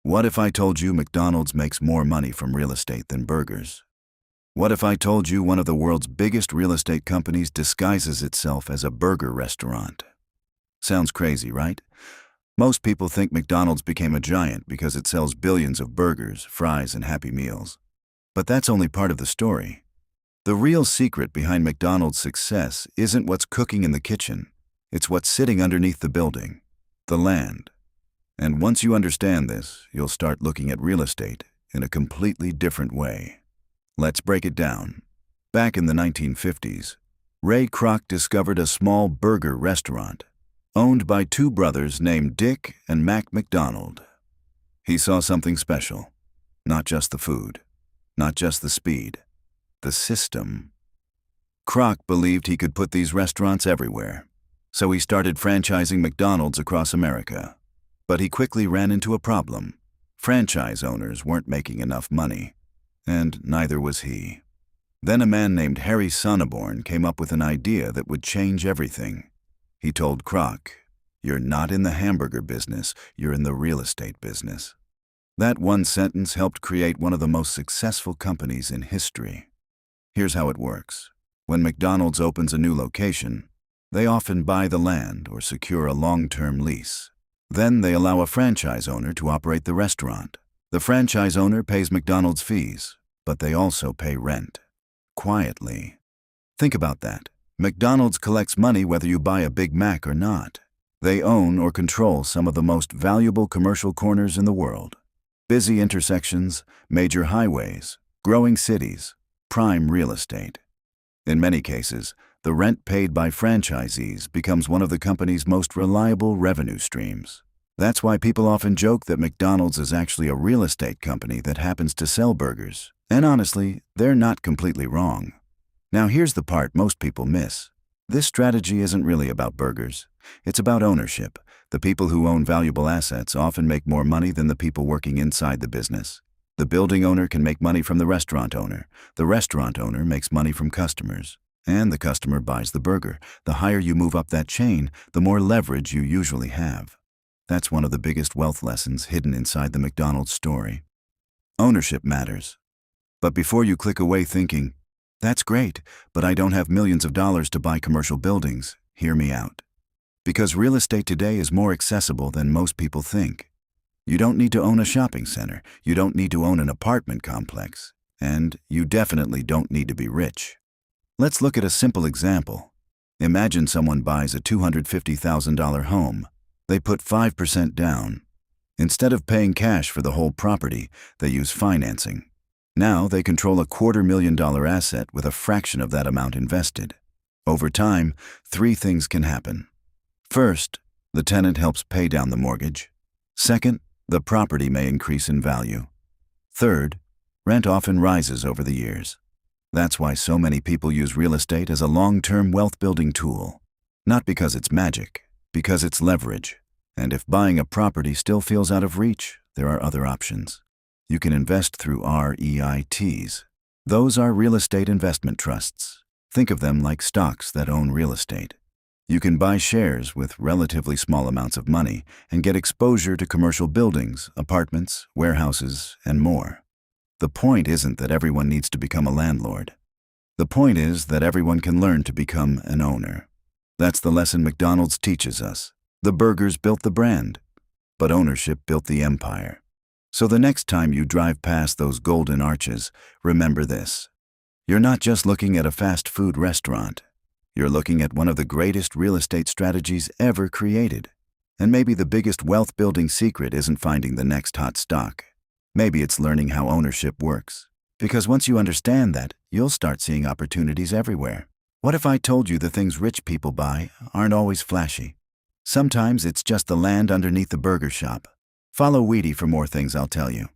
What if I told you McDonald's makes more money from real estate than burgers? What if I told you one of the world's biggest real estate companies disguises itself as a burger restaurant? Sounds crazy, right? Most people think McDonald's became a giant because it sells billions of burgers, fries, and Happy Meals. But that's only part of the story. The real secret behind McDonald's success isn't what's cooking in the kitchen. It's what's sitting underneath the building, the land. And once you understand this, you'll start looking at real estate in a completely different way. Let's break it down. Back in the 1950s, Ray Kroc discovered a small burger restaurant owned by two brothers named Dick and Mac McDonald. He saw something special. Not just the food, not just the speed, the system. Kroc believed he could put these restaurants everywhere, so he started franchising McDonald's across America. But he quickly ran into a problem. Franchise owners weren't making enough money, and neither was he. Then a man named Harry Sonneborn came up with an idea that would change everything. He told Kroc, "You're not in the hamburger business, you're in the real estate business." That one sentence helped create one of the most successful companies in history. Here's how it works. When McDonald's opens a new location, they often buy the land or secure a long-term lease. Then they allow a franchise owner to operate the restaurant. The franchise owner pays McDonald's fees, but they also pay rent. Quietly. Think about that. McDonald's collects money whether you buy a Big Mac or not. They own or control some of the most valuable commercial corners in the world. Busy intersections, major highways, growing cities, prime real estate. In many cases, the rent paid by franchisees becomes one of the company's most reliable revenue streams. That's why people often joke that McDonald's is actually a real estate company that happens to sell burgers. And honestly, they're not completely wrong. Now here's the part most people miss. This strategy isn't really about burgers. It's about ownership. The people who own valuable assets often make more money than the people working inside the business. The building owner can make money from the restaurant owner. The restaurant owner makes money from customers. And the customer buys the burger. The higher you move up that chain, the more leverage you usually have. That's one of the biggest wealth lessons hidden inside the McDonald's story. Ownership matters. But before you click away thinking, "That's great, but I don't have millions of dollars to buy commercial buildings," hear me out. Because real estate today is more accessible than most people think. You don't need to own a shopping center. You don't need to own an apartment complex. And you definitely don't need to be rich. Let's look at a simple example. Imagine someone buys a $250,000 home. They put 5% down. Instead of paying cash for the whole property, they use financing. Now they control a $250,000 asset with a fraction of that amount invested. Over time, three things can happen. First, the tenant helps pay down the mortgage. Second, the property may increase in value. Third, rent often rises over the years. That's why so many people use real estate as a long-term wealth-building tool. Not because it's magic, because it's leverage. And if buying a property still feels out of reach, there are other options. You can invest through REITs. Those are real estate investment trusts. Think of them like stocks that own real estate. You can buy shares with relatively small amounts of money and get exposure to commercial buildings, apartments, warehouses, and more. The point isn't that everyone needs to become a landlord. The point is that everyone can learn to become an owner. That's the lesson McDonald's teaches us. The burgers built the brand, but ownership built the empire. So the next time you drive past those golden arches, remember this. You're not just looking at a fast food restaurant. You're looking at one of the greatest real estate strategies ever created. And maybe the biggest wealth-building secret isn't finding the next hot stock. Maybe it's learning how ownership works. Because once you understand that, you'll start seeing opportunities everywhere. What if I told you the things rich people buy aren't always flashy? Sometimes it's just the land underneath the burger shop. Follow WiiTY for more things I'll tell you.